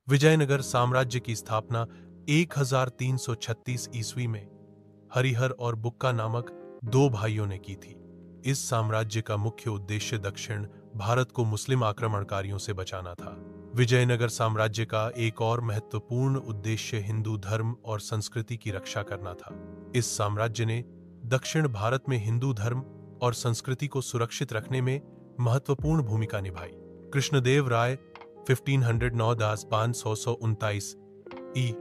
विजयनगर साम्राज्य की स्थापना 1336 ईस्वी में हरिहर और बुक्का नामक दो भाइयों ने की थी। इस साम्राज्य का मुख्य उद्देश्य दक्षिण भारत को मुस्लिम आक्रमणकारियों से बचाना था। विजयनगर साम्राज्य का एक और महत्वपूर्ण उद्देश्य हिंदू धर्म और संस्कृति की रक्षा करना था। इस साम्राज्य ने दक्षिण भारत में हिंदू धर्म और संस्कृति को सुरक्षित रखने में महत्वपूर्ण भूमिका निभाई। कृष्णदेव राय 1509-529 ई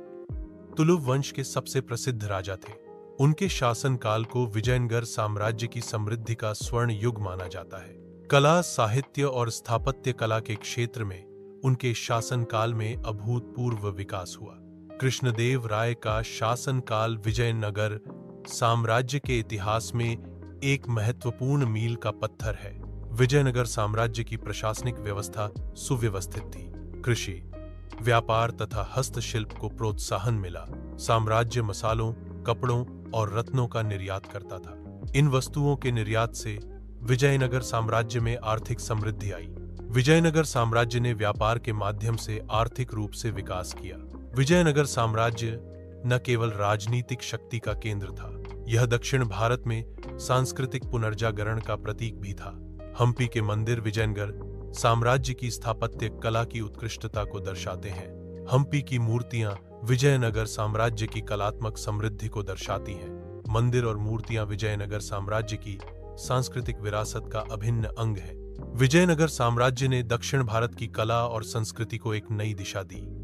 तुलुव वंश के सबसे प्रसिद्ध राजा थे। उनके शासनकाल को विजयनगर साम्राज्य की समृद्धि का स्वर्ण युग माना जाता है। कला, साहित्य और स्थापत्य कला के क्षेत्र में उनके शासनकाल में अभूतपूर्व विकास हुआ। कृष्णदेव राय का शासनकाल विजयनगर साम्राज्य के इतिहास में एक महत्वपूर्ण मील का पत्थर है। विजयनगर साम्राज्य की प्रशासनिक व्यवस्था सुव्यवस्थित थी। कृषि, व्यापार तथा हस्तशिल्प को प्रोत्साहन मिला। साम्राज्य मसालों, कपड़ों और रत्नों का निर्यात करता था। इन वस्तुओं के निर्यात से विजयनगर साम्राज्य में आर्थिक समृद्धि आई। विजयनगर साम्राज्य ने व्यापार के माध्यम से आर्थिक रूप से विकास किया। विजयनगर साम्राज्य न केवल राजनीतिक शक्ति का केंद्र था, यह दक्षिण भारत में सांस्कृतिक पुनर्जागरण का प्रतीक भी था। हम्पी के मंदिर विजयनगर साम्राज्य की स्थापत्य कला की उत्कृष्टता को दर्शाते हैं। हम्पी की मूर्तियां विजयनगर साम्राज्य की कलात्मक समृद्धि को दर्शाती हैं। मंदिर और मूर्तियां विजयनगर साम्राज्य की सांस्कृतिक विरासत का अभिन्न अंग है। विजयनगर साम्राज्य ने दक्षिण भारत की कला और संस्कृति को एक नई दिशा दी।